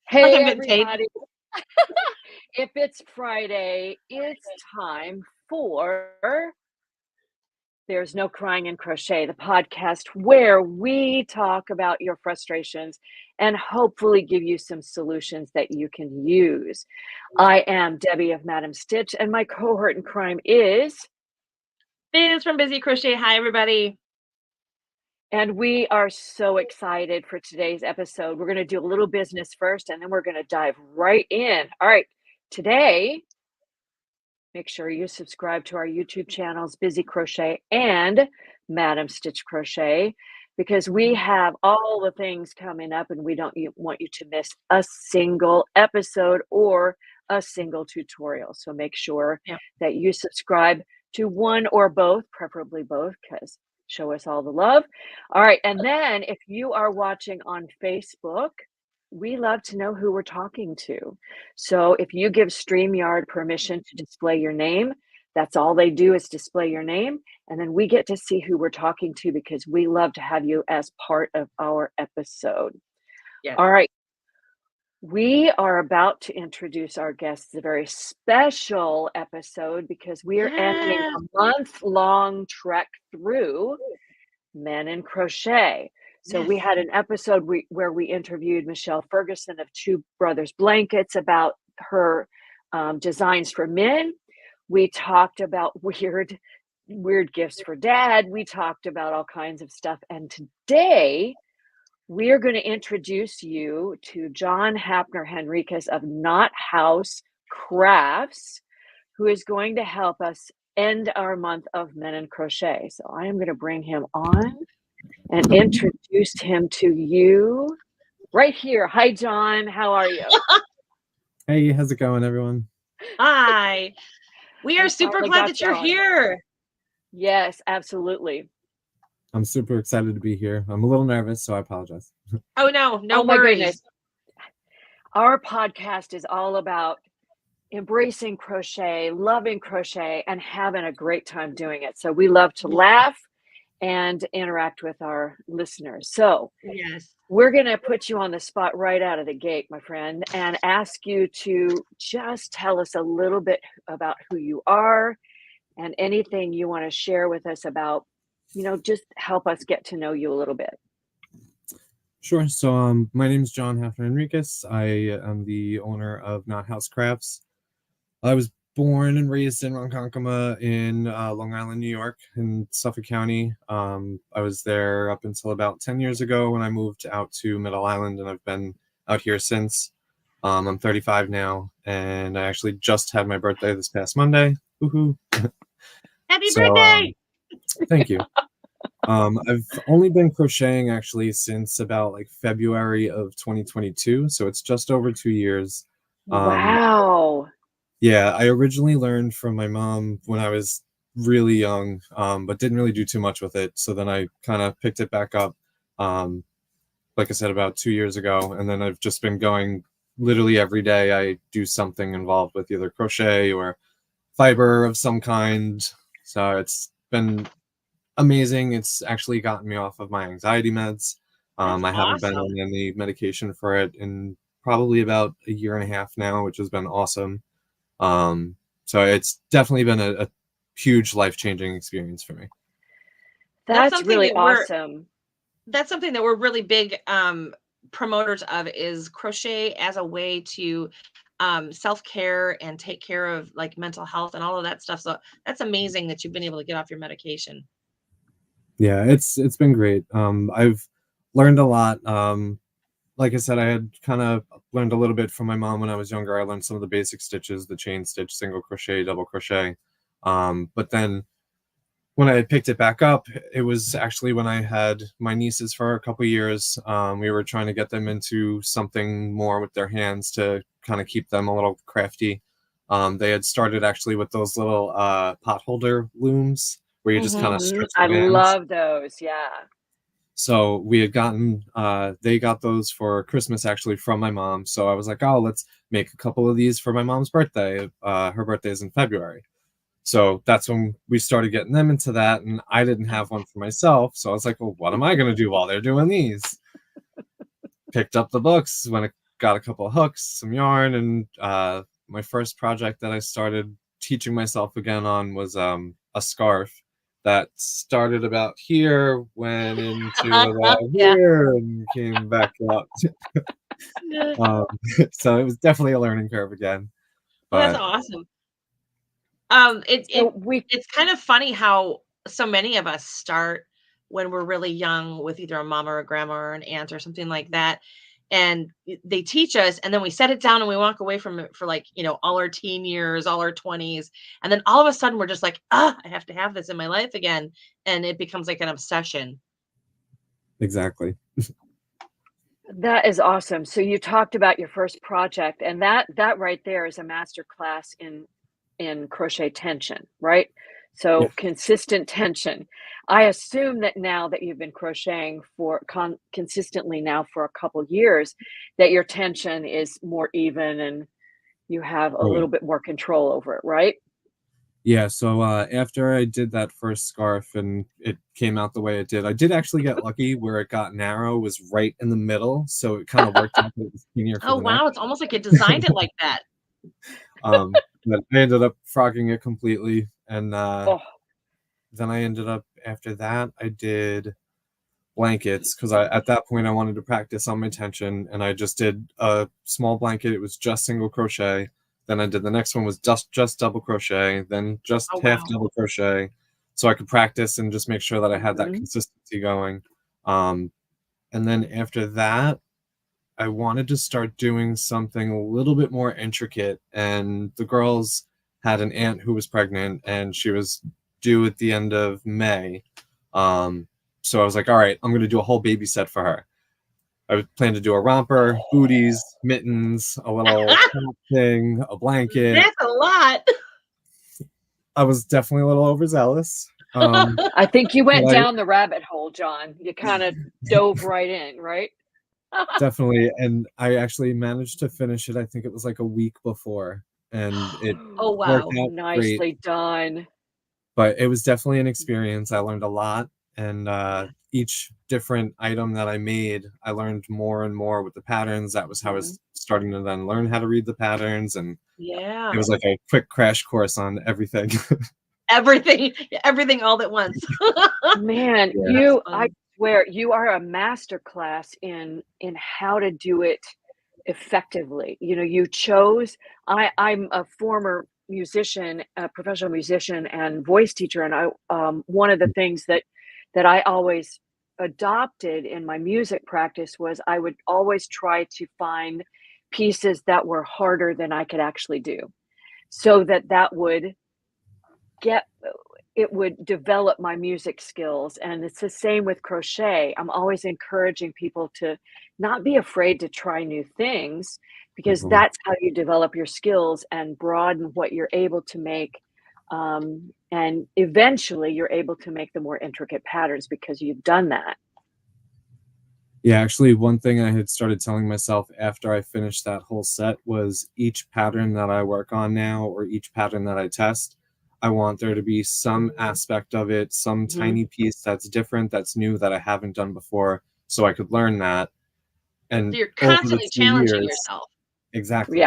Hey, Nothing but tape. everybody. If it's Friday, it's time for There's No Crying in Crochet, the podcast where we talk about your frustrations and hopefully give you some solutions that you can use. I am Debbie of Madam Stitch, and my cohort in crime is. Biz from Busy Crochet. Hi, everybody. And we are so excited for today's episode. We're going to do a little business first, and then we're going to dive right in. All right, today, make sure you subscribe to our YouTube channels, Busy Crochet and Madam Stitch Crochet, because we have all the things coming up, and we don't want you to miss a single episode or a single tutorial. So make sure that you subscribe to one or both, preferably both, because show us all the love. All right. And then if you are watching on Facebook, we love to know who we're talking to. So if you give StreamYard permission to display your name, that's all they do is display your name. And then we get to see who we're talking to because we love to have you as part of our episode. Yes. All right. We are about to introduce our guests, a very special episode because we are ending a month-long trek through Men in Crochet. So we had an episode where we interviewed Michelle Ferguson of Two Brothers Blankets about her designs for men. We talked about weird gifts for dad. We talked about all kinds of stuff. And today we are going to introduce you to John Haffner-Henriques of Knot House Crafts, who is going to help us end our month of Men in Crochet. So I am going to bring him on and introduce him to you right here. Hi, John. How are you? Hey, how's it going, everyone? Hi. We are super glad that you're here. Yes, absolutely. I'm super excited to be here. I'm a little nervous, so I apologize. Oh, no Oh, worries. my goodness. Our podcast is all about embracing crochet, loving crochet, and having a great time doing it. So we love to laugh and interact with our listeners. So we're going to put you on the spot right out of the gate, my friend, and ask you to just tell us a little bit about who you are and anything you want to share with us about, just help us get to know you a little bit. Sure. So my name is John Haffner-Henriques. I am the owner of Knot House Crafts. I was born and raised in Ronkonkoma in Long Island, New York, in Suffolk County. I was there up until about 10 years ago when I moved out to Middle Island, and I've been out here since. I'm 35 now, and I actually just had my birthday this past Monday. Woohoo! Happy birthday! Thank you. I've only been crocheting actually since about February of 2022, so it's just over 2 years. Wow. Yeah, I originally learned from my mom when I was really young, but didn't really do too much with it. So then I kind of picked it back up, like I said, about 2 years ago. And then I've just been going literally every day. I do something involved with either crochet or fiber of some kind. So it's been amazing. It's actually gotten me off of my anxiety meds. I haven't been on any medication for it in probably about a year and a half now, which has been awesome. So it's definitely been a huge life-changing experience for me. That's really awesome. That's something that we're really big promoters of, is crochet as a way to self-care and take care of mental health and all of that stuff. So that's amazing that you've been able to get off your medication. Yeah, it's been great. I've learned a lot. Like I said, I had kind of learned a little bit from my mom when I was younger. I learned some of the basic stitches, the chain stitch, single crochet, double crochet. But then when I had picked it back up, it was actually when I had my nieces for a couple years. We were trying to get them into something more with their hands to kind of keep them a little crafty. They had started actually with those little pot holder looms where you just kind of stretch the hands. I love those, yeah. So we had gotten, they got those for Christmas actually from my mom. So I was like, oh, let's make a couple of these for my mom's birthday. Her birthday is in February. So that's when we started getting them into that. And I didn't have one for myself. So I was like, well, what am I going to do while they're doing these? picked up the books, when I got a couple of hooks, some yarn, and my first project that I started teaching myself again on was a scarf that started about here, went into about Yeah. here, and came back up. um, so it was definitely a learning curve again. Well, that's But awesome. So we It's kind of funny how so many of us start when we're really young with either a mom or a grandma or an aunt or something like that. And they teach us, and then we set it down and we walk away from it for like, all our teen years, all our 20s. And then all of a sudden we're just like, I have to have this in my life again. And it becomes like an obsession. exactly. That is awesome. So you talked about your first project, and that right there is a master class in crochet tension, right? Yeah. So consistent tension. I assume that now that you've been crocheting for consistently now for a couple years, that your tension is more even and you have a Oh, yeah. little bit more control over it, right? Yeah, so after I did that first scarf and it came out the way it did, I did actually get lucky where it got narrow, was right in the middle, so it kind of worked out that it was skinnier for Oh, the neck. wow. It's almost like it designed it like that. But I ended up frocking it completely, and Oh, then I ended up after that I did blankets because I at that point I wanted to practice on my tension, and I just did a small blanket. It was just single crochet. Then I did the next one was just double crochet, then just Oh, half wow. double crochet, so I could practice and just make sure that I had that mhm. consistency going. And then after that, I wanted to start doing something a little bit more intricate. And the girls had an aunt who was pregnant, and she was due at the end of May. So I was like, all right, I'm going to do a whole baby set for her. I planned to do a romper, booties, mittens, a little top thing, a blanket. That's a lot. I was definitely a little overzealous. I think you But went I down the rabbit hole, John. You kind of dove right in, right? definitely, and I actually managed to finish it. I think it was like a week before, and it Oh, worked wow. out great. Nicely done. But it was definitely an experience. I learned a lot, and Yeah. each different item that I made, I learned more and more with the patterns. That was how I Mhm. was starting to then learn how to read the patterns, and it Yeah. was like a quick crash course on everything. Everything, everything all at once. Man, Yeah. That's I fun. swear you are a master class in how to do it effectively. You know, you chose I'm a former musician, a professional musician and voice teacher, and I one of the things that I always adopted in my music practice was I would always try to find pieces that were harder than I could actually do. So that would get it would develop my music skills, and it's the same with crochet. I'm always encouraging people to not be afraid to try new things because Mhm. that's how you develop your skills and broaden what you're able to make, and eventually you're able to make the more intricate patterns because you've done that. Yeah, actually, one thing I had started telling myself after I finished that whole set was each pattern that I work on now or each pattern that I test, I want there to be some aspect of it, some Mhm. tiny piece that's different, that's new, that I haven't done before, so I could learn that. So And you're over the constantly 2 challenging years, yourself. Yeah. exactly.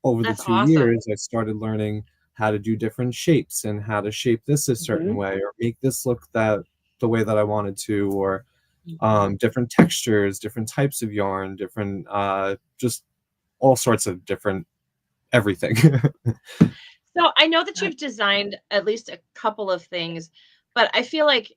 Over the That's 2 awesome. years, I started learning how to do different shapes and how to shape this a certain Mhm. way or make this look that the way that I wanted to, or Mhm. different textures, different types of yarn, different just all sorts of different everything. So I know that you've designed at least a couple of things, but I feel like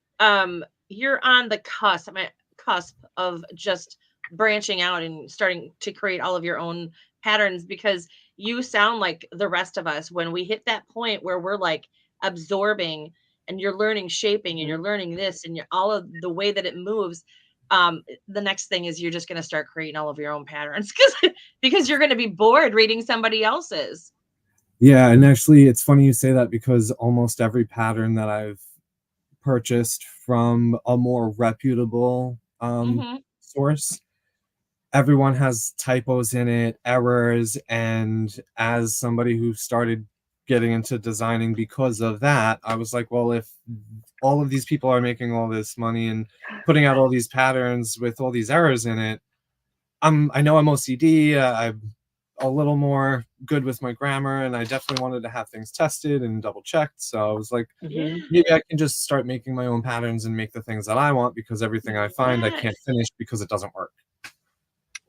you're on the cusp of just branching out and starting to create all of your own patterns because you sound like the rest of us when we hit that point where we're like absorbing and you're learning shaping and you're Mhm. learning this and all of the way that it moves. The next thing is you're just going to start creating all of your own patterns because you're going to be bored reading somebody else's. Yeah, and actually it's funny you say that because almost every pattern that I've purchased from a more reputable Hmm. source, everyone has typos in it, errors, and as somebody who started getting into designing because of that, I was like, well, if all of these people are making all this money and putting out all these patterns with all these errors in it, I know I'm OCD. I'm a little more good with my grammar, and I definitely wanted to have things tested and double checked. So I was like, Yeah. maybe I can just start making my own patterns and make the things that I want, because everything I find I can't Yes. finish because it doesn't work.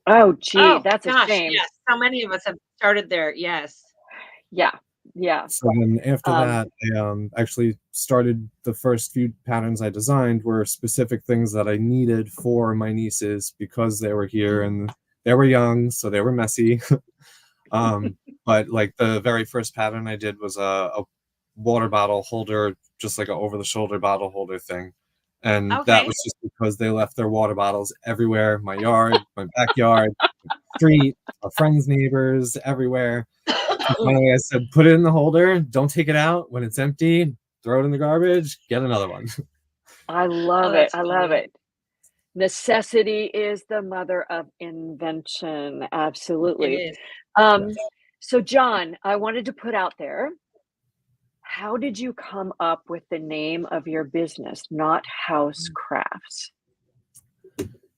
Oh, gee, Oh that's a gosh, shame. yes. So many of us have started there. Yes. Yeah, yeah. So then after Um, that, I actually started the first few patterns I designed were specific things that I needed for my nieces because they were here and they were young, so they were messy. um, but like the very first pattern I did was a water bottle holder, just like a over the shoulder bottle holder thing. And that Okay. was just because they left their water bottles everywhere, my yard, my backyard, street, our friends' neighbors, everywhere. So finally, I said, put it in the holder. Don't take it out. When it's empty, throw it in the garbage. Get another one. I Oh, love it. that's I love funny. it. Necessity is the mother of invention. It Absolutely. is. Um, Yes. so John, I wanted to put out there, how did you come up with the name of your business, Not House Crafts?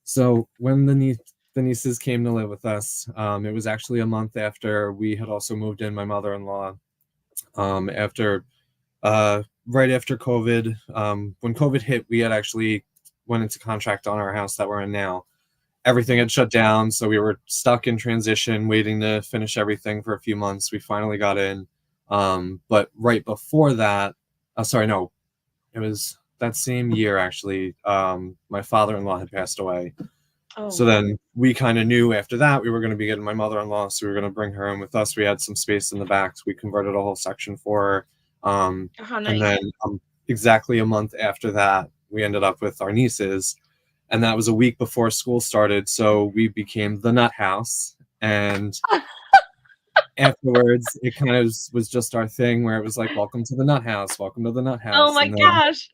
So when the nieces came to live with us, it was actually a month after we had also moved in. My mother-in-law, after right after COVID, when COVID hit, we had actually went into contract on our house that we're in now. Everything had shut down, so we were stuck in transition, waiting to finish everything for a few months. We finally got in, but right before that, sorry, no, it was that same year actually. My father-in-law had passed away, Oh. so then we kind of knew after that we were going to be getting my mother-in-law, so we were going to bring her in with us. We had some space in the back, so we converted a whole section for her. Oh, how And nice. then exactly a month after that, we ended up with our nieces, and that was a week before school started. So we became the Nut House, and afterwards, it kind of was just our thing where it was like, "Welcome to the Nut House, welcome to the Nut Oh House," my and then gosh.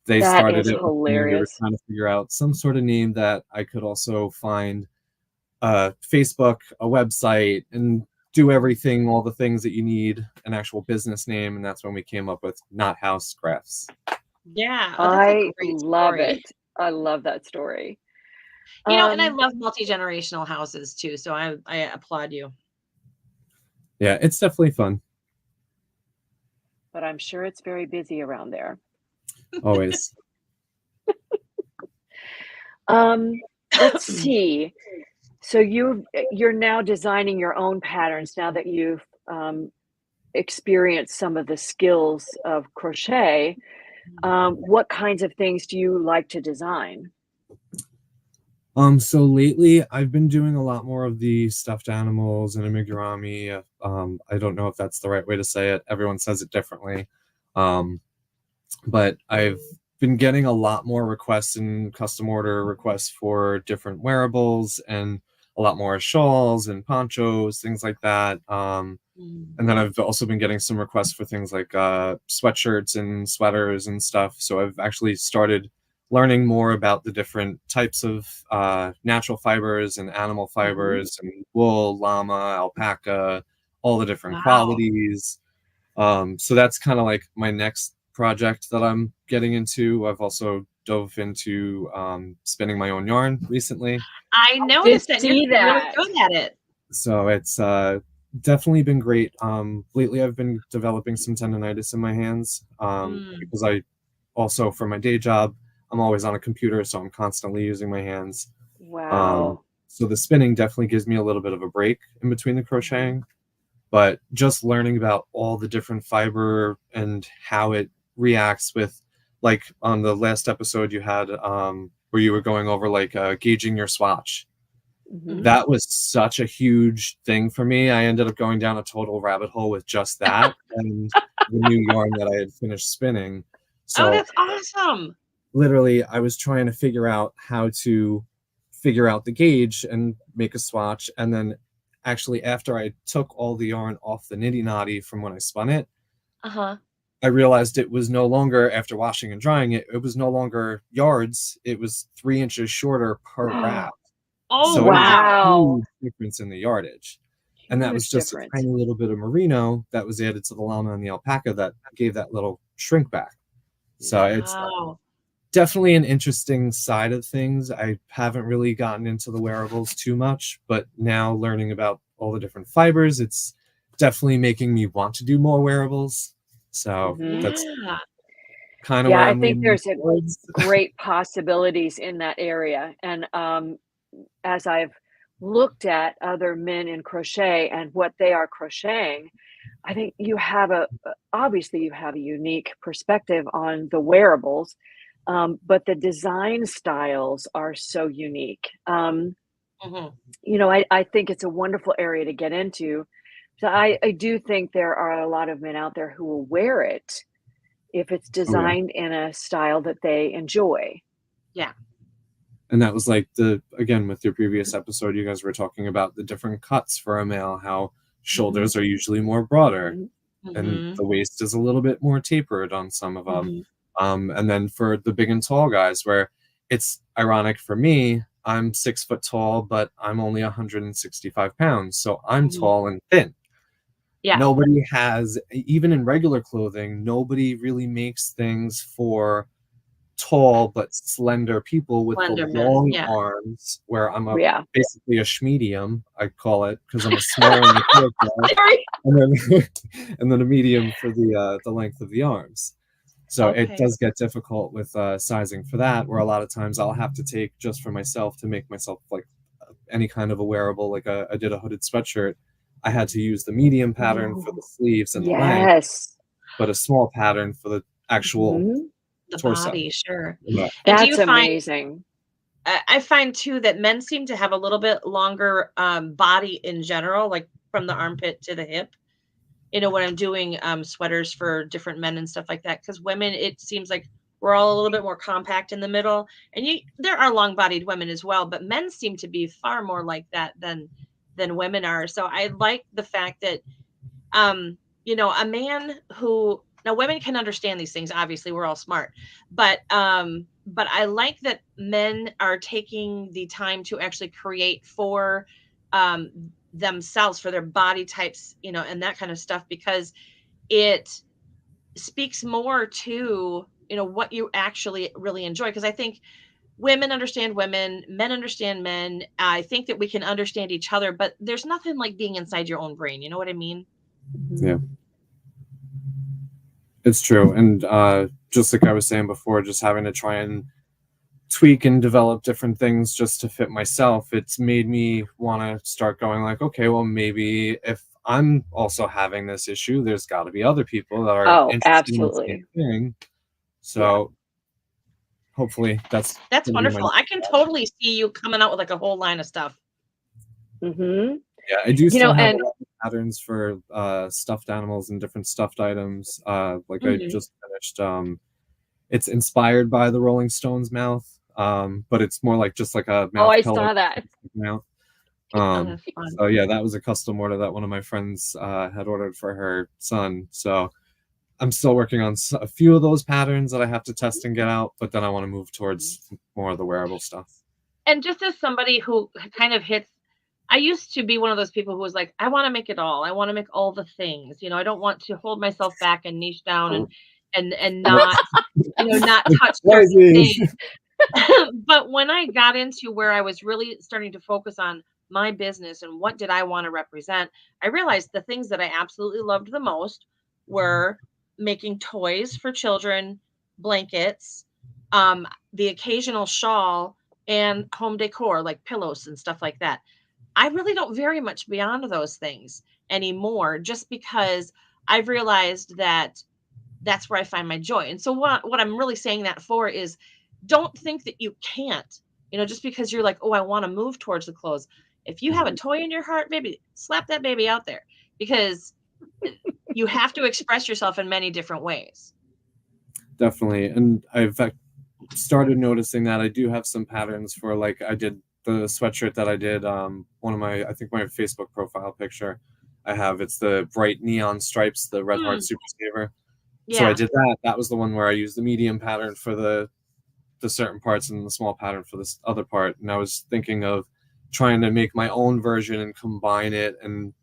they That started is it with me. We were hilarious. trying to figure out some sort of name that I could also find Facebook, a website, and do everything, all the things that you need, an actual business name, and that's when we came up with Not House Crafts. Yeah. Oh, that's a I great love story. it. I love that story. And I Um, love multi-generational houses too, so I applaud you. Yeah, it's definitely fun. but I'm sure it's very busy around there. Always. Let's see. So you're now designing your own patterns now that you've experienced some of the skills of crochet. What kinds of things do you like to design? So lately I've been doing a lot more of the stuffed animals and amigurumi. I don't know if that's the right way to say it. Everyone says it differently. Um, but I've been getting a lot more requests and custom order requests for different wearables and a lot more shawls and ponchos, things like that. Mm. And then I've also been getting some requests for things like sweatshirts and sweaters and stuff. So I've actually started learning more about the different types of natural fibers and animal Mhm. fibers and wool, llama, alpaca, all the different Wow. qualities. So that's kind of like my next project that I'm getting into. I've also dove into spinning my own yarn recently. I I did noticed that, and you're see getting really that. good at it. So it's definitely been great. Lately, I've been developing some tendonitis in my hands Mm. because I also, for my day job, I'm always on a computer, so I'm constantly using my hands. Wow. So the spinning definitely gives me a little bit of a break in between the Mhm. crocheting, but just learning about all the different fiber and how it reacts with, like on the last episode you had where you were going over like gauging your swatch. Mhm. Mhm. That was such a huge thing for me. I ended up going down a total rabbit hole with just that and the new yarn that I had finished spinning. Oh, So that's awesome. literally, I was trying to figure out how to figure out the gauge and make a swatch. And then actually, after I took all the yarn off the nitty knotty from when I spun it, Uh-huh. I realized it was no longer, after washing and drying it, it was no longer yards. It was 3 inches shorter per wrap. Oh, So it was a wow. Wow. huge difference in the yardage. And that was Huge just a difference. tiny little bit of merino that was added to the llama and the alpaca that gave that little shrink back. So it's Wow. definitely an interesting side of things. I haven't really gotten into the wearables too much, but now learning about all the different fibers, it's definitely making me want to do more wearables. So that's Yeah. kind of Yeah, where I I'm think leaning there's a towards. great possibilities in that area, and, as I've looked at other men in crochet and what they are crocheting, I think you have obviously, you have a unique perspective on the wearables, but the design styles are so unique. Mhm. I think it's a wonderful area to get into. So I do think there are a lot of men out there who will wear it if it's Oh yeah. designed in a style that they enjoy. Yeah. And that was like again, with your previous episode, you guys were talking about the different cuts for a male, how Mhm. shoulders are usually more broader Mhm. and Mhm. the waist is a little bit more tapered on some of them. Mhm. And then for the big and tall guys, where it's ironic for me, I'm 6 foot tall, but I'm only 165 pounds. So I'm Mhm. tall and thin. Yeah. Nobody has, even in regular clothing, nobody really makes things for tall but slender people with the Slender men. long Yeah. arms, where I'm Yeah. basically a schmedium, I call it, because I'm a small and a short guy, Sorry. and then and then a medium for the length of the arms. So it Okay. does get difficult with sizing for that, where a lot of times I'll have to take just for myself to make myself like any kind of a wearable. Like I did a hooded sweatshirt. I had to use the medium pattern for the Ooh, sleeves and the length, yes. but a small pattern for the actual Mhm. The torso. body, sure. Yeah. And do That's you find amazing. I find too that men seem to have a little bit longer body in general, like from the armpit to the hip. When I'm doing sweaters for different men and stuff like that, because women, it seems like we're all a little bit more compact in the middle. And there are long-bodied women as well, but men seem to be far more like that than women are. So I like the fact that a man who now women can understand these things. Obviously, we're all smart, but I like that men are taking the time to actually create for themselves, for their body types, and that kind of stuff, because it speaks more to what you actually really enjoy. Because I think women understand women, men understand men. I think that we can understand each other, but there's nothing like being inside your own brain. You know what I mean? Mhm. Yeah. It's true. And just like I was saying before, just having to try and tweak and develop different things just to fit myself, it's made me want to start going like, okay, well, maybe if I'm also having this issue, there's got to be other people that are Oh, interested in the same absolutely. thing. Yeah. So hopefully that's That's going to be my wonderful. next I can step. totally see you coming out with like a whole line of stuff. Mhm. Yeah, I do still have a And lot of patterns for stuffed animals and different stuffed items. Like I Mhm. just finished it's inspired by the Rolling Stones mouth, but it's more like just like a oh, mouth I pillow saw that. mouth. Oh, that's fun. So yeah, that was a custom order that one of my friends had ordered for her son. So I'm still working on a few of those patterns that I have to test and get out, but then I want to move towards more of the wearable stuff. And just as somebody who kind of hits, I used to be one of those people who was like, I want to make it all. I want to make all the things. I don't want to hold myself back and niche down and not touch certain Rising. things. But when I got into where I was really starting to focus on my business and what did I want to represent, I realized the things that I absolutely loved the most were making toys for children, blankets, the occasional shawl, and home decor like pillows and stuff like that. I really don't vary much beyond those things anymore, just because I've realized that that's where I find my joy. And so what I'm really saying that for is, don't think that you can't, just because you're like, oh, I want to move towards the clothes. If you have a toy in your heart, baby, slap that baby out there, because you have to express yourself in many different ways. Definitely. And I've started noticing that I do have some patterns for, like, I did the sweatshirt that I did, one of my, I think my Facebook profile picture I have, it's the bright neon stripes, the Red Heart Mm, Super Saver. So I yeah. did that. That was the one where I used the medium pattern for the certain parts and the small pattern for this other part. And I was thinking of trying to make my own version and combine it and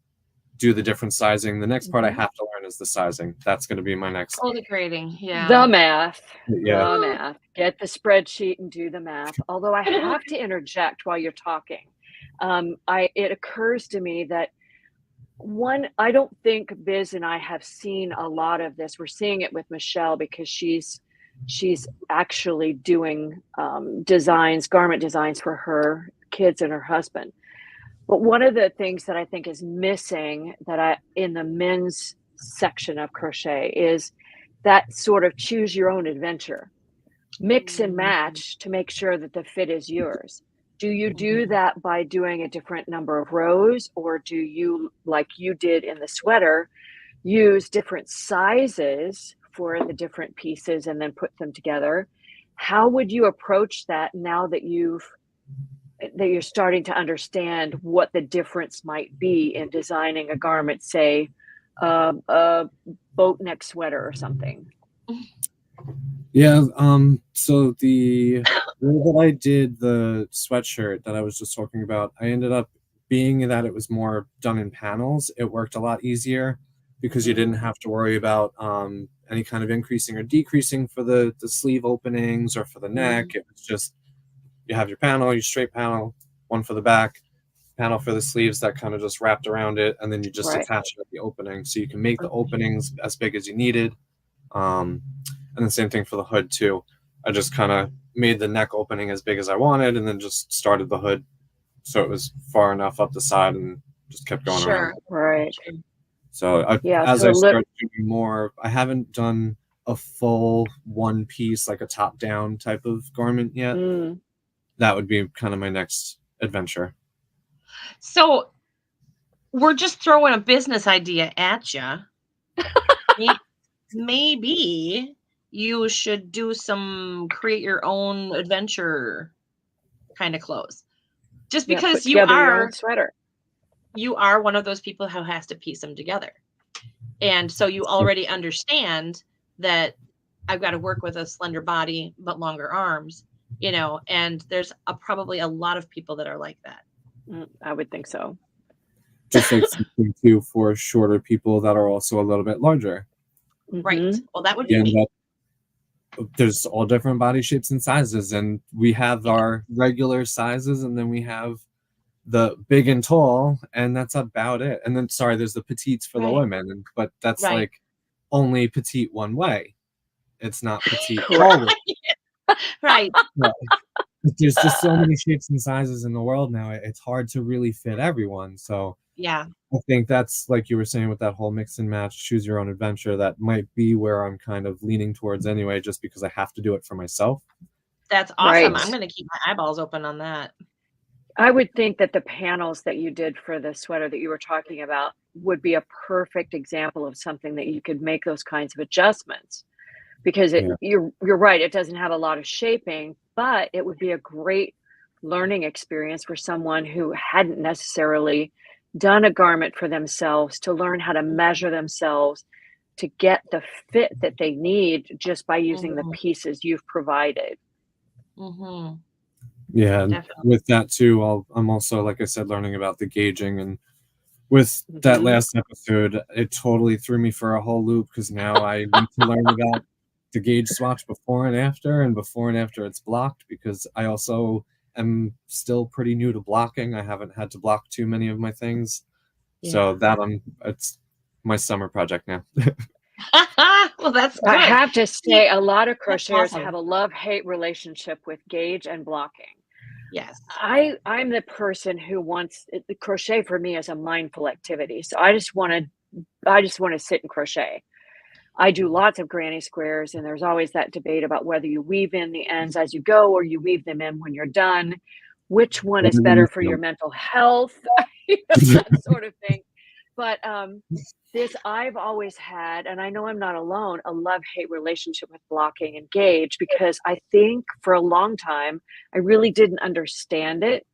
do the different sizing. The next part I have to learn is the sizing. That's going to be my next. Oh, the grading. Yeah. The math. Yeah. The math. Get the spreadsheet and do the math. Although I have to interject while you're talking. It occurs to me that I don't think Biz and I have seen a lot of this. We're seeing it with Michelle because she's actually doing garment designs for her kids and her husband. But one of the things that I think is missing in the men's section of crochet is that sort of choose your own adventure, mix and match to make sure that the fit is yours. Do you do that by doing a different number of rows, or do you, like you did in the sweater, use different sizes for the different pieces and then put them together? How would you approach that now that you're starting to understand what the difference might be in designing a garment, say a boat neck sweater or something? Yeah, so the way that I did the sweatshirt that I was just talking about, I ended up being that it was more done in panels. It worked a lot easier because you didn't have to worry about any kind of increasing or decreasing for the sleeve openings or for the neck. It was just, you have your panel, your straight panel, one for the back, panel for the sleeves that kind of just wrapped around it, and then you just attach it at the opening. So you can make the openings as big as you needed. And the same thing for the hood too. I just kind of made the neck opening as big as I wanted and then just started the hood so it was far enough up the side and just kept going around. Right. So as I start doing more, I haven't done a full one piece, like a top down type of garment yet. That would be kind of my next adventure. So we're just throwing a business idea at you. Maybe you should do some create your own adventure kind of clothes. Just because you are sweater. You are one of those people who has to piece them together. And so you already understand that I've got to work with a slender body, but longer arms, and there's probably a lot of people that are like that. I would think so. Just like something too for shorter people that are also a little bit larger. Right. Well, that would be me. There's all different body shapes and sizes, and we have our regular sizes, and then we have the big and tall, and that's about it. And then there's the petites for the women, but that's like only petite one way. It's not petite tall. Right. There's just so many shapes and sizes in the world now. It's hard to really fit everyone. So yeah, I think that's, like you were saying, with that whole mix and match, choose your own adventure, that might be where I'm kind of leaning towards anyway, just because I have to do it for myself. That's awesome. I'm going to keep my eyeballs open on that. I would think that the panels that you did for the sweater that you were talking about would be a perfect example of something that you could make those kinds of adjustments, because you're right. It doesn't have a lot of shaping, but it would be a great learning experience for someone who hadn't necessarily done a garment for themselves, to learn how to measure themselves to get the fit that they need just by using the pieces you've provided. Yeah, and with that too, I'm also, like I said, learning about the gauging, and with that last episode, it totally threw me for a whole loop, because now I need to learn about the gauge swatch before and after it's blocked, because I also am still pretty new to blocking. I haven't had to block too many of my things. So it's my summer project now. Well, that's good. I have to say, a lot of crocheters have a love-hate relationship with gauge and blocking. Yes. I'm the person who wants the crochet. For me, is a mindful activity. So I just want to sit and crochet. I do lots of granny squares, and there's always that debate about whether you weave in the ends as you go or you weave them in when you're done. Which one is better for your mental health? That sort of thing. But I've always had, and I know I'm not alone, a love-hate relationship with blocking and gauge, because I think for a long time, I really didn't understand it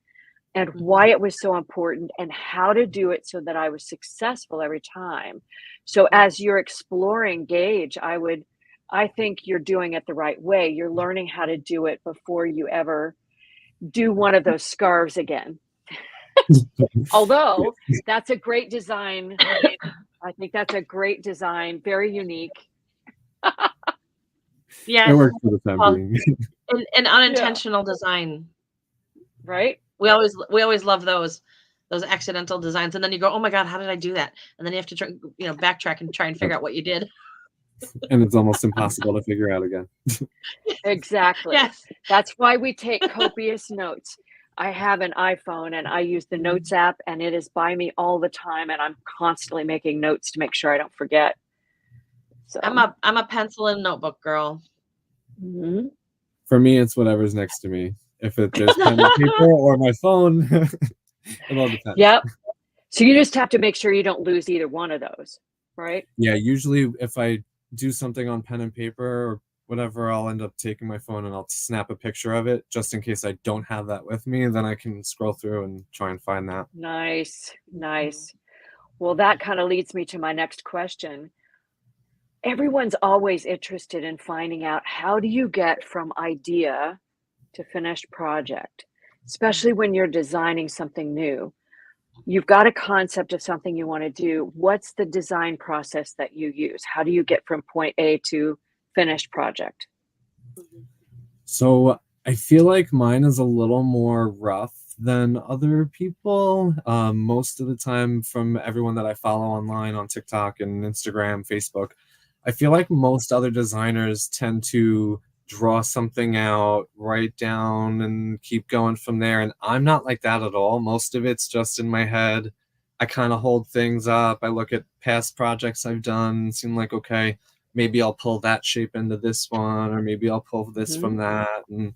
and why it was so important and how to do it so that I was successful every time. So as you're exploring gauge, I think you're doing it the right way. You're learning how to do it before you ever do one of those scarves again. Although that's a great design. I think that's a great design, very unique. It Yes. works for the time Well, being. an unintentional design. Right? We always love those accidental designs, and then you go, "Oh my god, how did I do that?" And then you have to try, backtrack and try and figure out what you did. And it's almost impossible to figure out again. Exactly. Yes. That's why we take copious notes. I have an iPhone and I use the Notes app, and it is by me all the time, and I'm constantly making notes to make sure I don't forget. So, I'm a pencil and notebook girl. mhm. For me, it's whatever's next to me. If there's pen and paper or my phone, it all depends. Yep. So you just have to make sure you don't lose either one of those, right? Yeah, usually if I do something on pen and paper or whatever, I'll end up taking my phone and I'll snap a picture of it just in case I don't have that with me. Then I can scroll through and try and find that. Nice, nice. Well, that kind of leads me to my next question. Everyone's always interested in finding out, how do you get from idea to finished project, especially when you're designing something new. You've got a concept of something you want to do. What's the design process that you use? How do you get from point A to finished project? So I feel like mine is a little more rough than other people. Most of the time, from everyone that I follow online on TikTok and Instagram, Facebook, I feel like most other designers tend to draw something out, write down, and keep going from there. And I'm not like that at all. Most of it's just in my head. I kind of hold things up. I look at past projects I've done, seem like, okay, maybe I'll pull that shape into this one, or maybe I'll pull this from that. And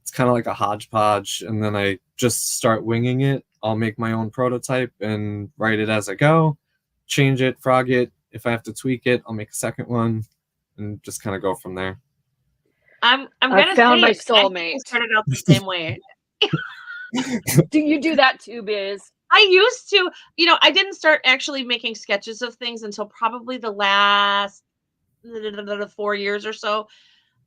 it's kind of like a hodgepodge. And then I just start winging it. I'll make my own prototype and write it as I go, change it, frog it. If I have to tweak it, I'll make a second one and just kind of go from there. I'm I gonna found say my I think I soulmate. started out the same way. Do you do that too, Biz? I used to, I didn't start actually making sketches of things until probably the last 4 years or so.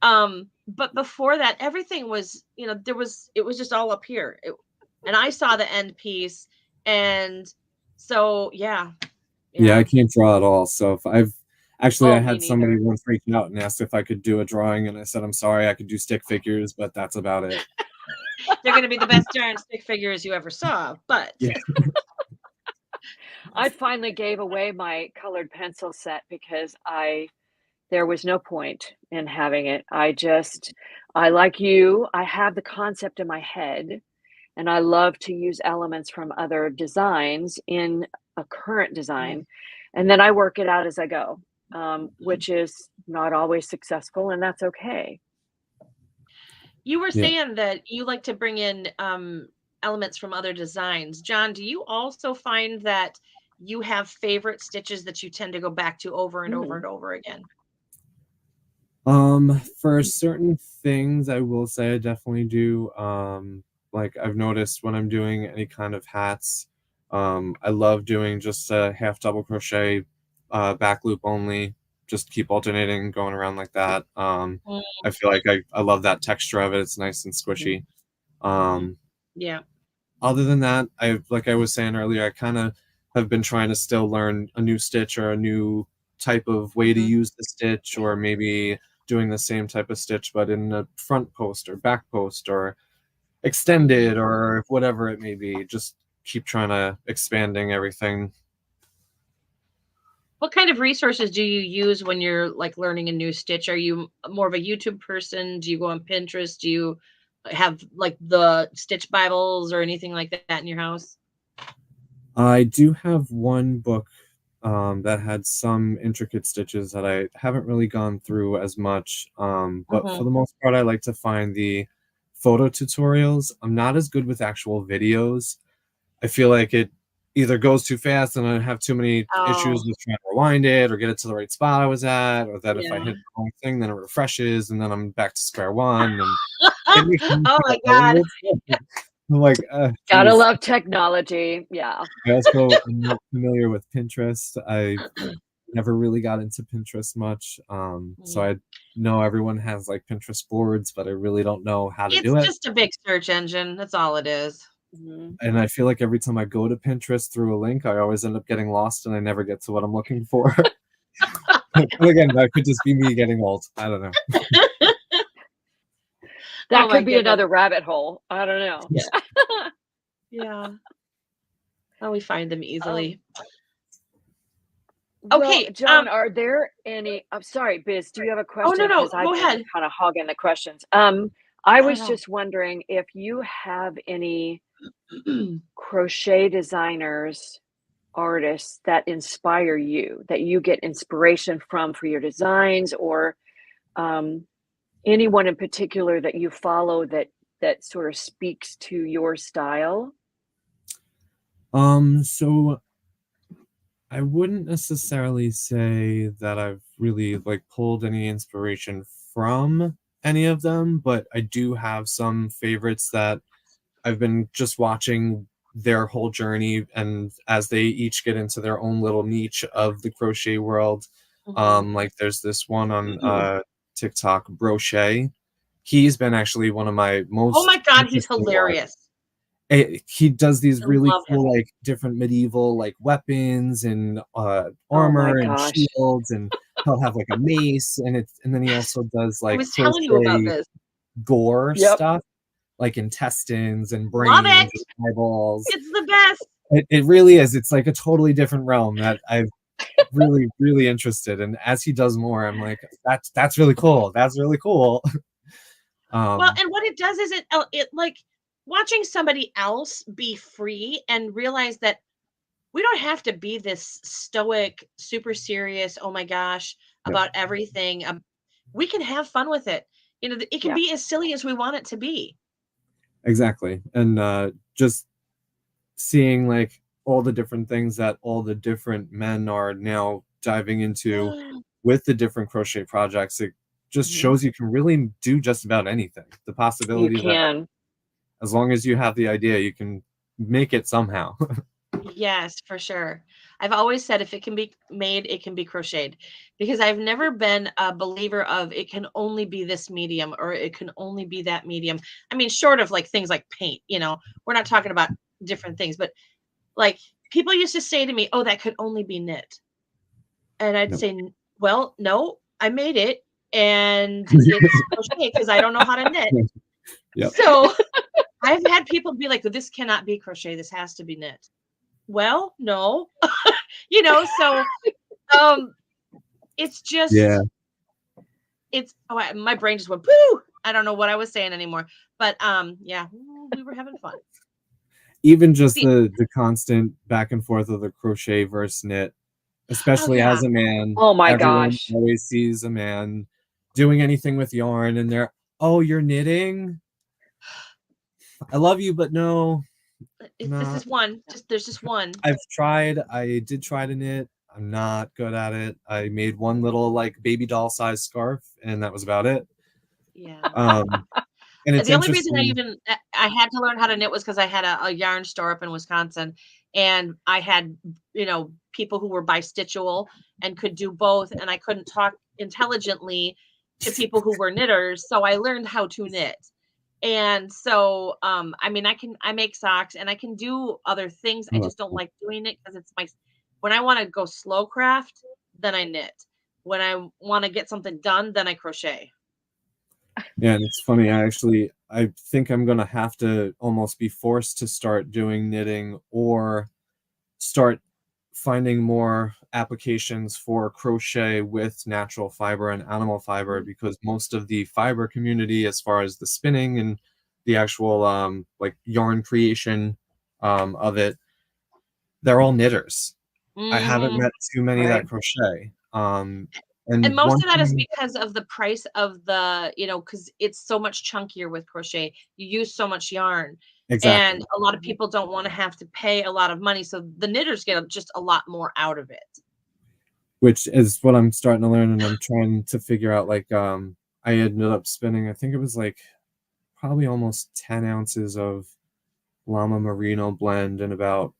But before that, everything was, it was just all up here. And I saw the end piece. And so, yeah. Yeah, I can't draw at all. So if I've actually, Oh, I me had somebody neither. once reach out and asked if I could do a drawing, and I said, I'm sorry, I could do stick figures, but that's about it. They're going to be the best darn stick figures you ever saw, but Yeah. I finally gave away my colored pencil set because there was no point in having it. I like you, I have the concept in my head, and I love to use elements from other designs in a current design, and then I work it out as I go, which is not always successful, and that's okay. you were Yeah. saying that you like to bring in elements from other designs. John, do you also find that you have favorite stitches that you tend to go back to over and over Mm. and over again? For certain things, I will say I definitely do. Like I've noticed when I'm doing any kind of hats, I love doing just a half double crochet, back loop only, just keep alternating, going around like that. I feel like I love that texture of it. It's nice and squishy. Yeah. Other than that, like I was saying earlier, I kind of have been trying to still learn a new stitch or a new type of way to use the stitch, or maybe doing the same type of stitch but in a front post or back post or extended or whatever it may be. Just keep trying to expanding everything. What kind of resources do you use when you're like learning a new stitch? Are you more of a YouTube person? Do you go on Pinterest? Do you have like the stitch Bibles or anything like that in your house? I do have one book that had some intricate stitches that I haven't really gone through as much. But for the most part, I like to find the photo tutorials. I'm not as good with actual videos. I feel like it either goes too fast and I have too many issues with trying to rewind it or get it to the right spot I was at, or that if I hit the wrong thing, then it refreshes and then I'm back to square one. And it makes me Oh my feel God. old. I'm like, Gotta geez. love technology. Yeah. I also am not familiar with Pinterest. I never really got into Pinterest much. So I know everyone has like Pinterest boards, but I really don't know how to It's do it. just a big search engine. That's all it is. Mhm. And I feel like every time I go to Pinterest through a link, I always end up getting lost and I never get to what I'm looking for. But again, that could just be me getting old. I don't know. Oh That my could be goodness. another rabbit hole. I don't know. Yeah. Yeah. Oh, we find them Um, easily. well, Okay. John, are there any I'm sorry, Biz, do you have a Oh, no, question? no. Because I've Go been ahead. kinda hogging the questions. I Not at was all. just wondering if you have any crochet designers, artists that inspire you, that you get inspiration from for your designs or, um, anyone in particular that you follow that sort of speaks to your style? So I wouldn't necessarily say that I've really like pulled any inspiration from any of them, but I do have some favorites that I've been just watching their whole journey, and as they each get into their own little niche of the crochet world. Mhm. Like there's this one on TikTok, Brochet. He's been actually one of my Oh my most god, he's interesting ones. hilarious. He does these I really love him. cool, like different medieval like weapons and Oh my armor and gosh. shields, and he'll have like a mace, and then he also does I like was telling you about crochet this. gore Yep. stuff, like intestines and Love brains it. and eyeballs. It's the best. It really is. It's like a totally different realm that I've really interested. And as he does more, I'm like, that's really cool. That's really cool. Well, Um, and what it does is it like watching somebody else be free and realize that we don't have to be this stoic, super serious, oh my gosh, yep, about everything. We can have fun with it. It can Yeah. be as silly as we want it to be. exactly. And just seeing like all the different things that all the different men are now diving into with the different crochet projects, it just Mhm. shows you can really do just about anything. The You possibilities that can. as long as you have the idea, you can make it somehow. Yes, for sure. I've always said if it can be made, it can be crocheted because I've never been a believer of it can only be this medium or it can only be that medium. I mean, short of like things like paint, we're not talking about different things, but like people used to say to me, "Oh, that could only be knit." And I'd Yep. say, Well, no, I made it and it's crochet because I don't know how to knit." Yep. So I've had people be like, "This cannot be crochet. This has to be knit." Well, no, so um, it's Yeah. just my brain just went poo. I don't know what I was saying anymore, but yeah, we were having fun. Even just See, the constant back and forth of the crochet versus knit, oh especially yeah, as a man, Oh my everyone gosh. always sees a man doing anything with yarn and they're, "Oh, you're knitting? I love you, but no, this not." is one. There's just one. I did try to knit. I'm not good at it. I made one little like baby doll size scarf and that was about it. Yeah. Um, and it's The only reason interesting. I had to learn how to knit was because I had a yarn store up in Wisconsin, and I had people who were bistitchual and could do both, and I couldn't talk intelligently to people who were knitters, so I learned how to knit. And so, I mean, I make socks and I can do other things. I Oh, just that's don't cool. like doing it because when I want to go slow craft, then I knit. When I want to get something done, then I crochet. Yeah, and it's funny. I think I'm gonna have to almost be forced to start doing knitting or start finding more applications for crochet with natural fiber and animal fiber, Mhm. because most of the fiber community, as far as the spinning and the actual like yarn creation of it, they're all knitters. I haven't Mhm. met too many Right. that crochet. And And most one of that is thing because of the price of because it's so much chunkier with crochet. You use so much yarn. And exactly, a lot of people don't want to have to pay a lot of money. So the knitters get just a lot more out of it. which is what I'm starting to learn, and I'm trying to figure out like I ended up spinning, I think it was like probably almost 10 ounces of llama merino blend and about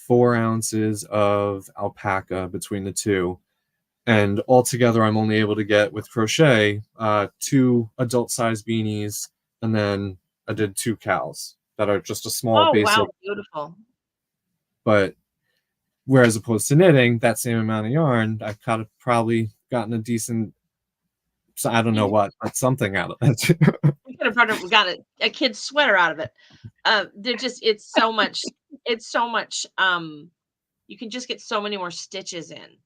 4 ounces of alpaca between the two. And altogether, I'm only able to get with crochet 2 adult size beanies, and then I did 2 cows. that are just a small Oh, basic, wow, beautiful. but whereas opposed to knitting, that same amount of yarn, I've kind of probably gotten a decent, so I don't know what, but something out of it. We could have got a kid's sweater out of it. They're just, it's so much, you can just get so many more stitches in.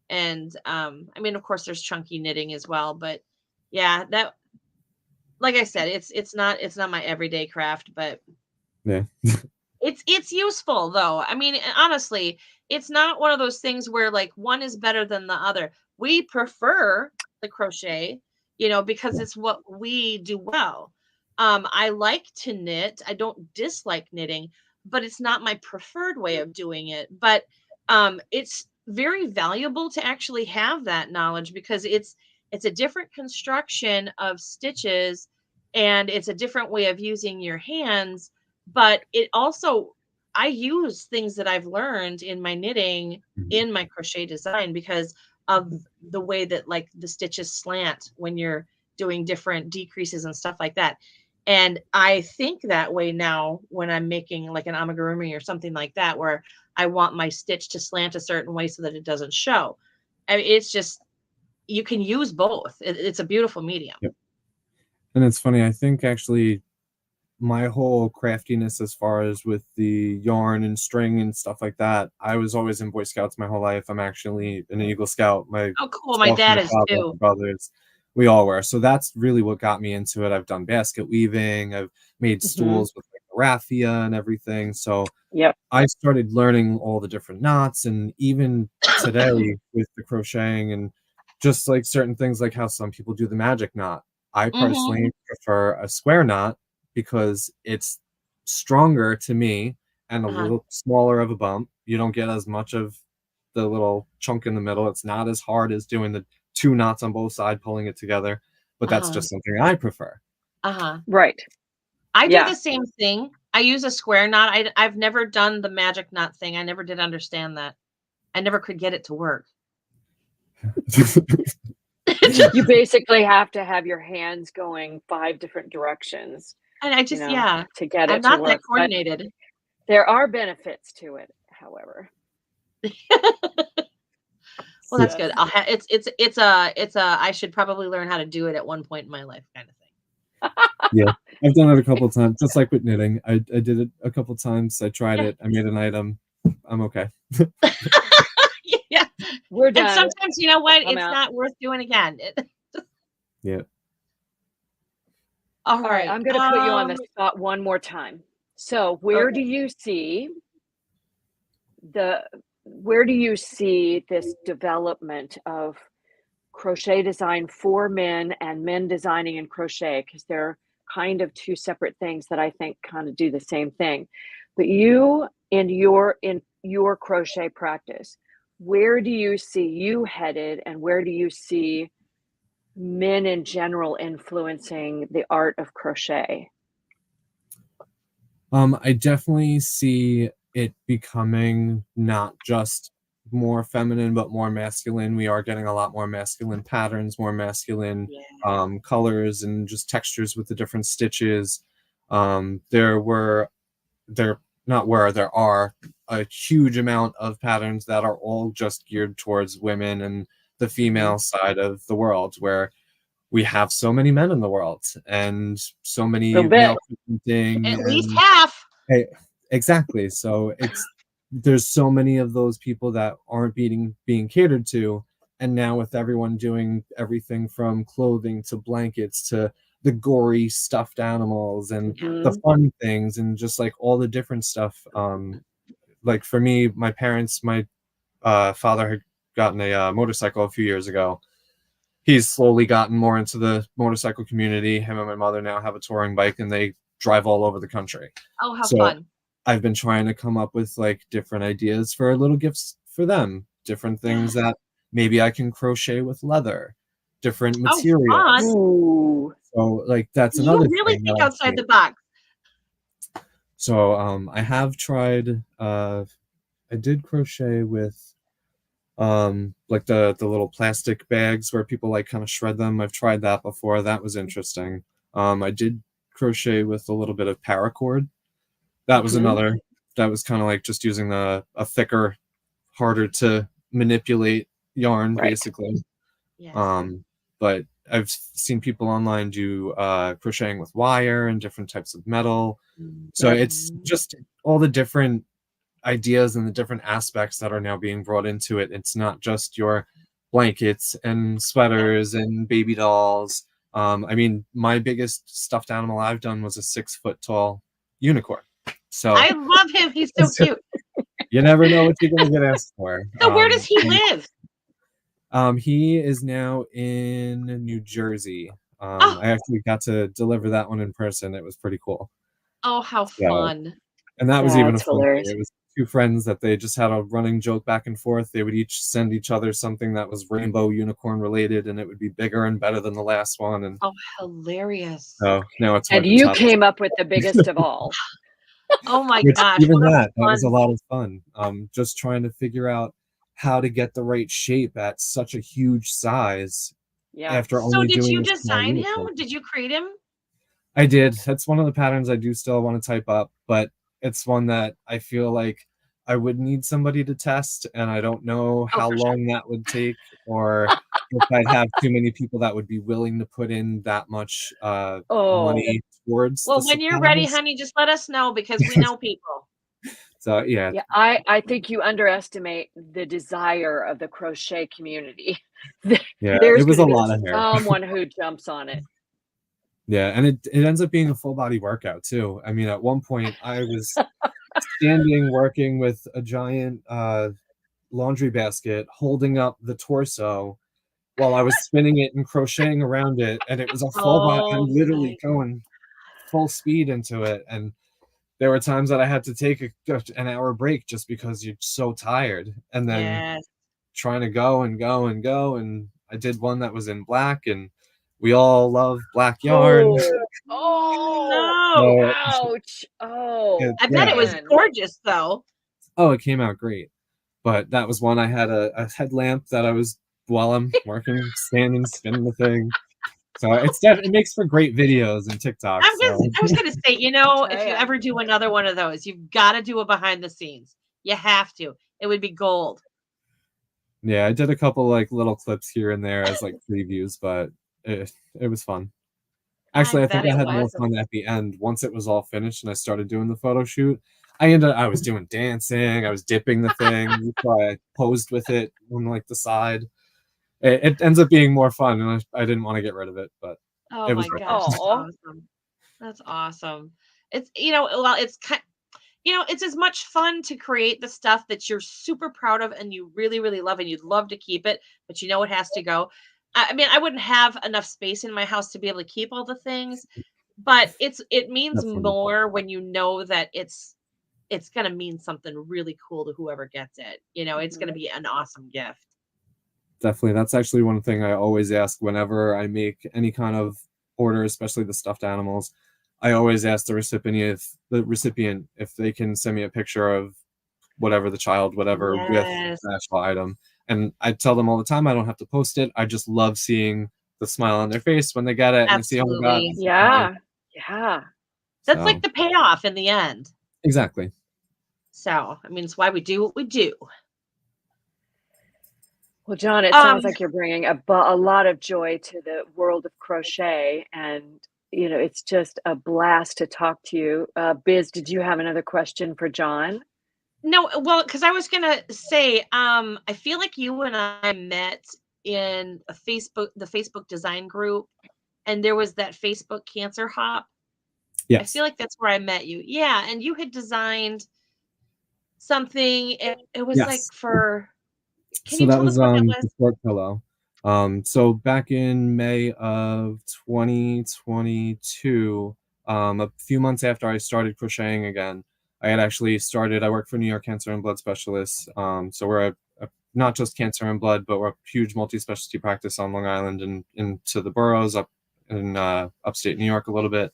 And I mean, of course, there's chunky knitting as well, but yeah, that, like I said, it's not my everyday craft, but Yeah. it's useful though. I mean, honestly, it's not one of those things where like one is better than the other. We prefer the crochet, because it's what we do well. I like to knit. I don't dislike knitting, but it's not my preferred way of doing it. But it's very valuable to actually have that knowledge because it's a different construction of stitches and it's a different way of using your hands, but it also, I use things that I've learned in my knitting in my crochet design because of the way that like the stitches slant when you're doing different decreases and stuff like that. And I think that way now when I'm making like an amigurumi or something like that, where I want my stitch to slant a certain way so that it doesn't show. I mean, it's just, you can use both. It's a beautiful medium. Yep. And it's funny, I think actually my whole craftiness as far as with the yarn and string and stuff like that, I was always in Boy Scouts my whole life. I'm actually an Eagle Scout. Oh, cool. My dad is too. My brothers, we all were. So that's really what got me into it. I've done basket weaving. I've made stools with like raffia and everything. So I started learning all the different knots, and even today with the crocheting and just like certain things, like how some people do the magic knot. I personally prefer a square knot because it's stronger to me and a little smaller of a bump. You don't get as much of the little chunk in the middle. It's not as hard as doing the two knots on both sides, pulling it together. But that's just something I prefer. Right. I do the same thing. I use a square knot. I've never done the magic knot thing. I never did understand that. I never could get it to work. You basically have to have your hands going 5 different directions. And I just, to get it I'm not to work. that coordinated. But there are benefits to it, however. Well, that's good. I'll have it's a I should probably learn how to do it at one point in my life kind of thing. Yeah, I've done it a couple of times, just like with knitting. I did it a couple of times. I tried it. I made an item. I'm okay. Yeah, we're done. And sometimes, you know what? It's not worth doing again. Yeah. All right. I'm going to put you on the spot one more time. So where do you see this development of crochet design for men and men designing in crochet? Because they're kind of two separate things that I think kind of do the same thing. But you in your crochet practice, where do you see you headed, and where do you see men in general influencing the art of crochet? I definitely see it becoming not just more feminine, but more masculine. We are getting a lot more masculine patterns, more masculine colors, and just textures with the different stitches. There are a huge amount of patterns that are all just geared towards women and the female side of the world, where we have so many men in the world and so many male printing. At least half. Hey, exactly. So there's so many of those people that aren't being catered to, and now with everyone doing everything from clothing to blankets to the gory stuffed animals and the fun things and just like all the different stuff. Like for me, my father had gotten a motorcycle a few years ago. He's slowly gotten more into the motorcycle community. Him and my mother now have a touring bike, and they drive all over the country. Oh, how fun. I've been trying to come up with like different ideas for little gifts for them, different things that maybe I can crochet with leather, different materials. Ooh. So like that's another thing. You really think outside the box. So I have tried, I did crochet with like the little plastic bags where people like kind of shred them. I've tried that before. That was interesting. I did crochet with a little bit of paracord. that was Mhm. another. That was kind of like just using a thicker, harder to manipulate yarn, Right. basically. Yes. But I've seen people online do crocheting with wire and different types of metal. So Yep. it's just all the different ideas and the different aspects that are now being brought into it. It's not just your blankets and sweaters and baby dolls. I mean, my biggest stuffed animal I've done was a 6-foot tall unicorn. So I love him. He's so cute. you never know what you're gonna get asked for. So where does he live? He is now in New Jersey. Oh, I actually got to deliver that one in person. It was pretty cool. oh, how So, fun. and that was even a That's fun thing. hilarious. It was two friends that they just had a running joke back and forth. They would each send each other something that was rainbow unicorn related, and it would be bigger and better than the last one. And Oh, hilarious. so now it's And hard to you top. came up with the biggest of all. Oh my Which gosh. even What a that was a fun. lot of fun. Just trying to figure out how to get the right shape at such a huge size Yeah. after So only did doing you a small design uniform. him? Did you create him? I did. That's one of the patterns I do still want to type up, but it's one that I feel like I would need somebody to test, and I don't know Oh, how for sure. long that would take, or if I'd have too many people that would be willing to put in that much Oh, money towards the Well, when you're ready, supplies. honey, just let us know because we know people. So yeah, yeah. I think you underestimate the desire of the crochet community. Th- yeah, There's it was going a to be lot of hair. someone who jumps on it. Yeah, and it ends up being a full body workout too. I mean, at one point I was standing working with a giant laundry basket holding up the torso while I was spinning it and crocheting around it, and it was a full body. Oh I'm my. literally going full speed into it, and there were times that I had to take an hour break just because you're so tired, and then Yes. trying to go and go and go. And I did one that was in black, and we all love black yarn. Oh, No. So ouch. Oh, I bet yeah, it was man. gorgeous though. oh, it came out great. But that was one I had a headlamp that I was while I'm working, standing, spinning the thing. So it makes for great videos and TikToks. So I was gonna say, I'll if tell you ya. ever do another one of those, you've got to do a behind the scenes. You have to. It would be gold. yeah, I did a couple like little clips here and there as like previews, but it was fun. Actually, I bet think I it had more was. fun at the end once it was all finished and I started doing the photo shoot. I was doing dancing, I was dipping the thing, so I posed with it on like the side. It ends up being more fun, and I didn't want to get rid of it, but Oh it was my worth gosh, it. that's Oh, awesome. That's awesome. It's well, it's as much fun to create the stuff that you're super proud of and you really, really love and you'd love to keep it, but it has to go. I mean, I wouldn't have enough space in my house to be able to keep all the things, but it means Definitely. more when you know that it's gonna mean something really cool to whoever gets it. It's gonna mhm. be an awesome gift. Definitely. That's actually one thing I always ask whenever I make any kind of order, especially the stuffed animals. I always ask the recipient if they can send me a picture of whatever the child, whatever with Yes, the actual item. And I tell them all the time I don't have to post it. I just love seeing the smile on their face when they get it and they see, oh my God, absolutely. this is mine. Yeah. Yeah. That's like So the payoff in the end. exactly. So, I mean, it's why we do what we do. Well, John, it Um, sounds like you're bringing a lot of joy to the world of crochet, and it's just a blast to talk to you. Biz, did you have another question for John? no, well, because I was gonna say, I feel like you and I met in the Facebook design group, and there was that Facebook cancer hop. I Yes. feel like that's where I met you. Yeah, and you had designed something. It was like Yes. for. Can So you that tell was us what that was? the sport pillow. So back in May of 2022, a few months after I started crocheting again, I had actually started. I work for New York Cancer and Blood Specialists. So we're not just cancer and blood, but we're a huge multi-specialty practice on Long Island and into the boroughs up in upstate New York a little bit.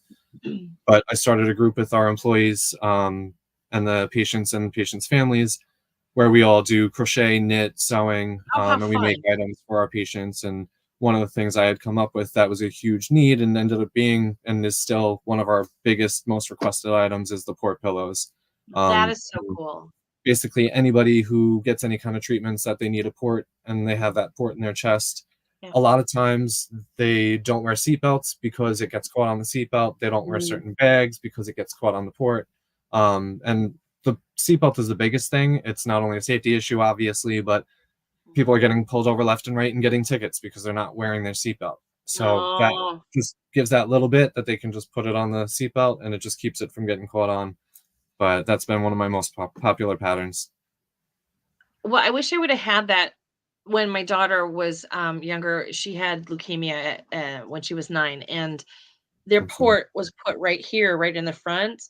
But I started a group with our employees and the patients' families where we all do crochet, knit, sewing, Oh, how and we make fun! items for our patients. And one of the things I had come up with that was a huge need and ended up being, and is still one of our biggest, most requested items, is the port pillows. That is so cool. Basically, anybody who gets any kind of treatments that they need a port and they have that port in their chest, Yeah. a lot of times they don't wear seatbelts because it gets caught on the seatbelt. They don't wear certain bags because it gets caught on the port. And the seatbelt is the biggest thing. It's not only a safety issue, obviously, but people are getting pulled over left and right and getting tickets because they're not wearing their seatbelt. So that just gives that little bit that they can just put it on the seatbelt, and it just keeps it from getting caught on. But that's been one of my most popular patterns. Well, I wish I would have had that when my daughter was younger. She had leukemia when she was 9, and their port was put right here, right in the front.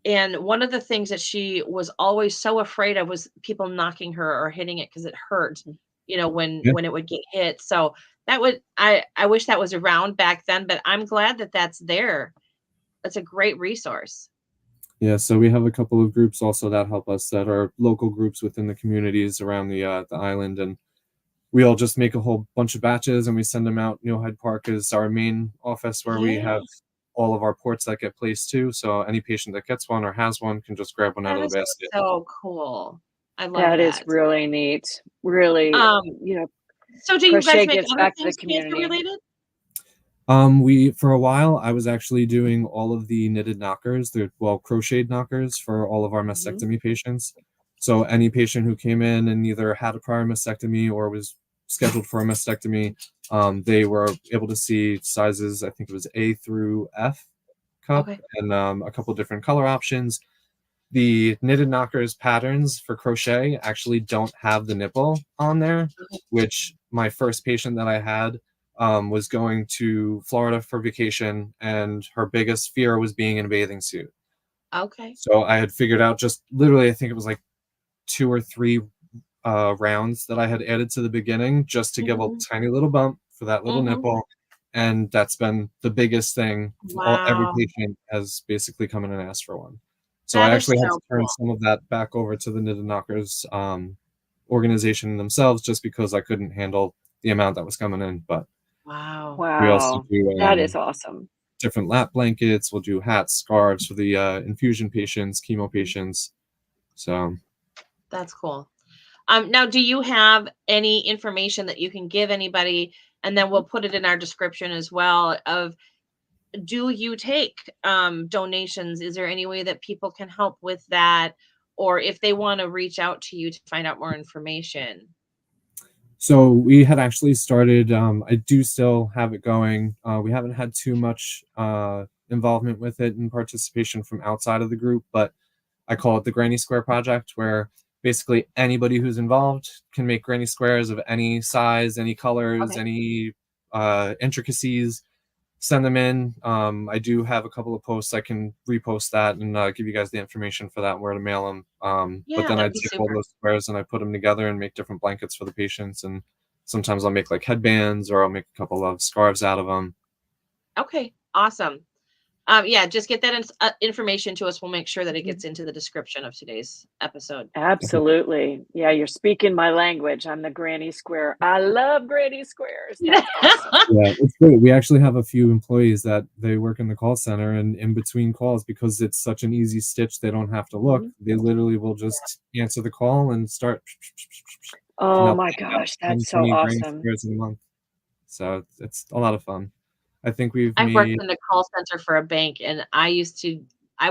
And one of the things that she was always so afraid of was people knocking her or hitting it because it hurt, when it would get hit. So I wish that was around back then, but I'm glad that that's there. That's a great resource. Yeah, so we have a couple of groups also that help us, that are local groups within the communities around the island, and we all just make a whole bunch of batches and we send them out. New Hyde Park is our main office where we have all of our ports that get placed to. So any patient that gets one or has one can just grab one out of the basket. So cool. I love that. That is really neat. Really, so do you guys Crochet make gives other back to the things cancer community. related? For a while, I was actually doing all of the knitted knockers, crocheted knockers for all of our mastectomy patients. So any patient who came in and either had a prior mastectomy or was scheduled for a mastectomy, they were able to see sizes, I think it was A through F cup, and a couple different color options. The knitted knockers patterns for crochet actually don't have the nipple on there, which my first patient that I had was going to Florida for vacation, and her biggest fear was being in a bathing suit. Okay. So I had figured out, just literally, I think it was like 2 or 3 rounds that I had added to the beginning just to give a tiny little bump for that little nipple. And that's been the biggest thing. Every patient has basically come in and asked for one. So I actually had to turn some of that back over to the Knitted Knockers organization themselves, just because I couldn't handle the amount that was coming in. But we also do that is awesome. Different lap blankets. We'll do hats, scarves for the infusion patients, chemo patients. So that's cool. Now, do you have any information that you can give anybody, and then we'll put it in our description as well, of do you take donations? Is there any way that people can help with that, or if they want to reach out to you to find out more information? So we had actually started, I do still have it going. We haven't had too much involvement with it and participation from outside of the group, but I call it the Granny Square Project, where basically anybody who's involved can make granny squares of any size, any colors, any intricacies, send them in. I do have a couple of posts. I can repost that and give you guys the information for that, where to mail them. But then I take all those squares and I put them together and make different blankets for the patients. And sometimes I'll make like headbands, or I'll make a couple of scarves out of them. Okay, awesome. Just get that information to us. We'll make sure that it gets into the description of today's episode. Absolutely. Yeah, you're speaking my language. I'm the granny square. I love granny squares. That's awesome. Yeah, it's great. We actually have a few employees that they work in the call center, and in between calls, because it's such an easy stitch, they don't have to look. They literally will just answer the call and start. Oh my gosh, that's so awesome. A month. So it's a lot of fun. I think I worked in the call center for a bank, and I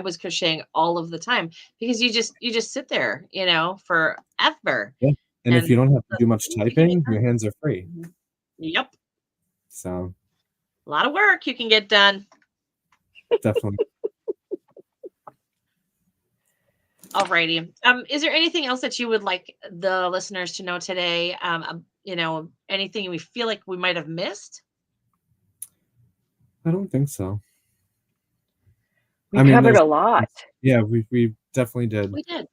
was crocheting all of the time, because you just sit there, for ever. Yeah. And if you don't have to do much typing, your hands are free. Yep. So a lot of work you can get done. Definitely. Alrighty. Is there anything else that you would like the listeners to know today? Anything we feel like we might have missed? I don't think so. We covered a lot. Yeah, we definitely did. We did.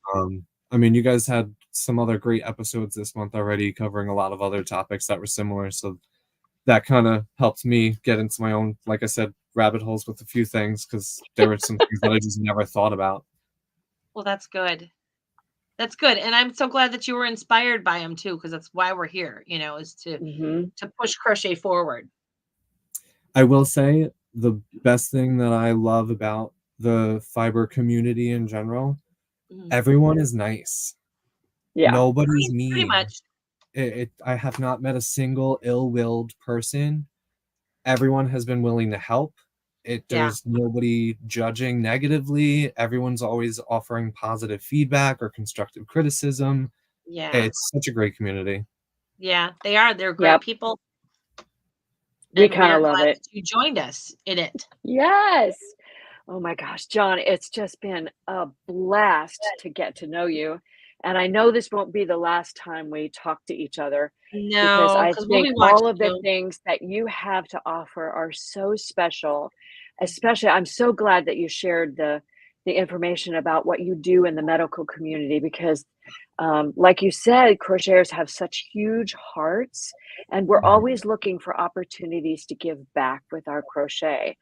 You guys had some other great episodes this month already, covering a lot of other topics that were similar. So that kind of helped me get into my own, like I said, rabbit holes with a few things, because there were some things that I just never thought about. Well, that's good. That's good. And I'm so glad that you were inspired by him too, because that's why we're here, is Hmm. to push crochet forward. I will say the best thing that I love about the fiber community in general, Mhm. everyone is nice. Yeah. Nobody's Pretty mean. much. I have not met a single ill-willed person. Everyone has been willing to help. Yeah. There's nobody judging negatively. Everyone's always offering positive feedback or constructive criticism. Yeah. It's such a great community. Yeah. They are. They're great Yep. people. We And we kind are of love glad it. that you joined us in it. Yes. Oh my gosh, John, it's just been a blast to get to know you. And I know this won't be the last time we talk to each other because No, I because we'll think be all watching of the you. things that you have to offer are so special. Especially, I'm so glad that you shared the information about what you do in the medical community because, like you said, crocheters have such huge hearts, and we're always looking for opportunities to give back with our crochet.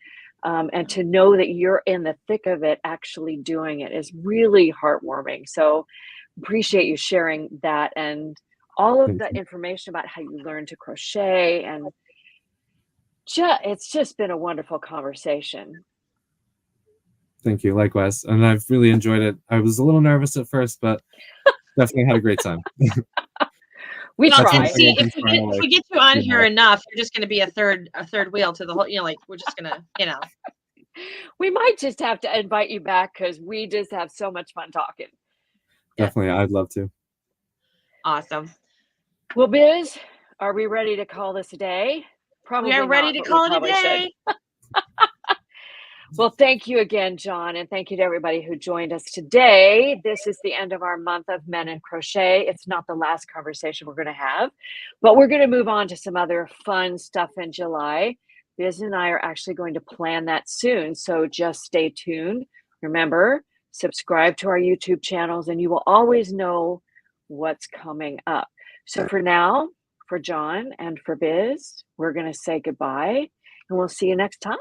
And to know that you're in the thick of it, actually doing it is really heartwarming. So appreciate you sharing that and all of Thank the you. information about how you learned to crochet. And it's just been a wonderful conversation. Thank you. Likewise. And I've really enjoyed it. I was a little nervous at first, but definitely had a great time. We Well, That's one and try. thing see I've been trying to if like we get you on do here more. enough, you're just going to be a third wheel to the whole. Like we're just gonna, We might just have to invite you back because we just have so much fun talking. Yeah, Definitely, I'd love to. awesome. Well, Biz, are we ready to call this a day? We are Probably ready not, to but we call it a probably should. day. Well, thank you again, John, and thank you to everybody who joined us today. This is the end of our month of Men in Crochet. It's not the last conversation we're going to have, but we're going to move on to some other fun stuff in July. Biz and I are actually going to plan that soon, so just stay tuned. Remember, subscribe to our YouTube channels, and you will always know what's coming up. So for now, for John and for Biz, we're going to say goodbye, and we'll see you next time.